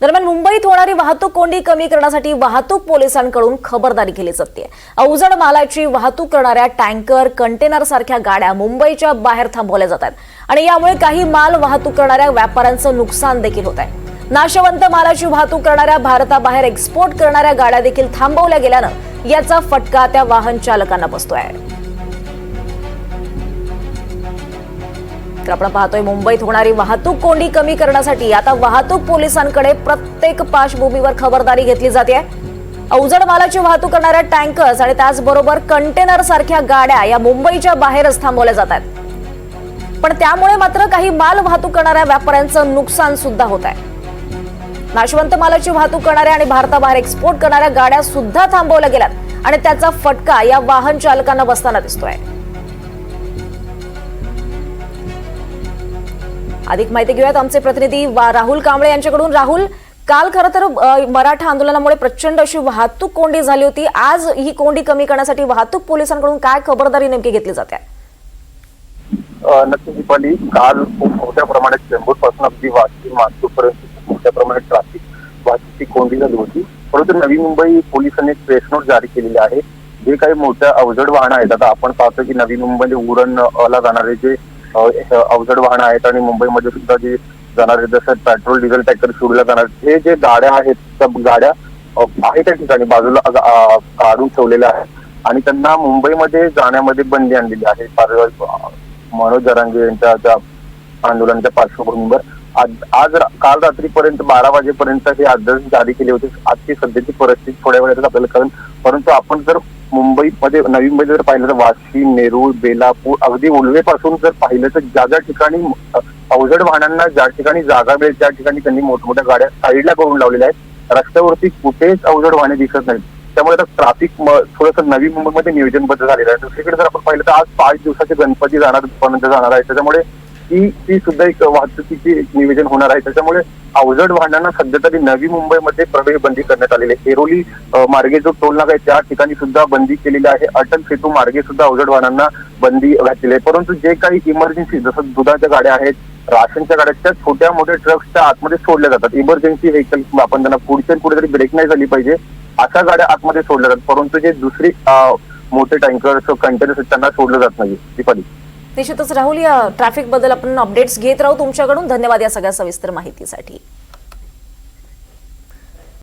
दरम्यान मुंबईत होणारी वाहतूक कोंडी कमी करण्यासाठी वाहतूक पोलिसांकडून खबरदारी केली जाते। अवजड मालाची वाहतूक करणाऱ्या टँकर, कंटेनर सारख्या गाड्या मुंबईच्या बाहेर थांबवल्या जातात आणि यामुळे काही माल वाहतूक करणाऱ्या व्यापाऱ्यांचं नुकसान देखील होत आहे। नाशवंत मालाची वाहतूक करणाऱ्या भारताबाहेर एक्सपोर्ट करणाऱ्या गाड्या देखील थांबवल्या गेल्यानं याचा फटका त्या वाहन चालकांना बसतोय। तर आपण पाहतोय मुंबईत होणारी वाहतूक कोंडी कमी करण्यासाठी आता वाहतूक पोलिसांकडे प्रत्येक पार्श्वभूमीवर खबरदारी घेतली जाते। अवजड मालाची वाहतूक करणाऱ्या टँकर्स आणि त्याचबरोबर कंटेनर सारख्या गाड्या या मुंबईच्या बाहेरच थांबवल्या जातात, पण त्यामुळे मात्र काही माल वाहतूक करणाऱ्या व्यापाऱ्यांचं नुकसान सुद्धा होत आहे। नाशवंत मालाची वाहतूक करणाऱ्या आणि भारताबाहेर एक्सपोर्ट करणाऱ्या गाड्या सुद्धा थांबवल्या गेल्यात आणि त्याचा फटका या वाहन चालकांना बसताना दिसतोय। अधिक माहिती घेऊयात आमचे प्रतिनिधी राहुल कांबळे यांच्याकडून। राहुल, काल खरं तर मराठा आंदोलनामुळे प्रचंड अशी वाहतूक कोंडी झाली होती। आज ही कोंडी कमी करण्यासाठी वाहतूक पोलिसांकडून काय खबरदारी नेमकी घेतली जाते? नक्कीच दीपाली, काल खूप मोठ्या प्रमाणात चेंबूरपासून अगदी वाशी मातूरपर्यंत मोठ्या प्रमाणात ट्रॅफिक वाहतुकीची कोंडी झाली होती। परंतु नवी मुंबई पोलिसांनी एक प्रेस नोट जारी केलेली आहे। जे काही मोठ्या अवजड वाहनं आहेत, आता आपण पाहतो की नवी मुंबई उरणला जाणारे जे अवजड वाहनं आहेत आणि मुंबईमध्ये सुद्धा जे जाणारे जसं पेट्रोल डिझेल टँकर सोडल्या जाणार हे जे गाड्या आहेत, त्या गाड्या आहे त्या ठिकाणी बाजूला काढून ठेवलेल्या आहेत आणि त्यांना मुंबईमध्ये जाण्यामध्ये बंदी आणलेली आहे। मनोज जरांगे यांच्या त्या आंदोलनाच्या पार्श्वभूमीवर आज काल रात्रीपर्यंत 12 वाजेपर्यंत हे आदेश जारी केले होते। आजची सध्याची परिस्थिती थोड्या वेळातच आपल्याला कळेल, परंतु आपण जर मुंबईमध्ये नवी मुंबईत जर पाहिलं तर वाशी, नेरूळ, बेलापूर अगदी उल्वेपासून जर पाहिलं तर ज्या ज्या ठिकाणी अवजड वाहनांना ज्या ठिकाणी जागा मिळेल त्या ठिकाणी त्यांनी मोठमोठ्या गाड्या साईडला करून लावलेल्या आहेत। रस्त्यावरती कुठेच अवजड वाहने दिसत नाहीत, त्यामुळे आता ट्रॅफिक थोडंसं नवी मुंबईमध्ये नियोजनबद्ध झालेलं आहे। दुसरीकडे जर आपण पाहिलं तर आज 5 दिवसाचे गणपती जाणार आहे, त्याच्यामुळे ती सुद्धा एक वाहतुकीची नियोजन होणार आहे। त्याच्यामुळे अवजड वाहनांना सध्या तरी नवी मुंबईमध्ये प्रवेश बंदी करण्यात आलेली आहे। एरोली मार्गे जो टोल नाका आहे त्या ठिकाणी सुद्धा बंदी केलेली आहे। अटल सेतू मार्गे सुद्धा अवजड वाहनांना बंदी घातलेली आहे। परंतु जे काही इमर्जन्सी जसं दुधाच्या गाड्या आहेत, राशनच्या गाड्या, त्या छोट्या मोठ्या ट्रक्सच्या आतमध्ये सोडल्या जातात। इमर्जन्सी व्हेकल आपण त्यांना पुढच्या कुठेतरी ब्रेक नाही झाली पाहिजे अशा गाड्या आतमध्ये सोडल्या जातात, परंतु जे दुसरी मोठे टँकर्स कंटेनर्स त्यांना सोडलं जात नाही। दीपाली, निश्चितच राहुल, या ट्रॅफिक बद्दल आपण अपडेट्स घेत राहू तुमच्याकडून। धन्यवाद या सगळ्या सविस्तर माहितीसाठी।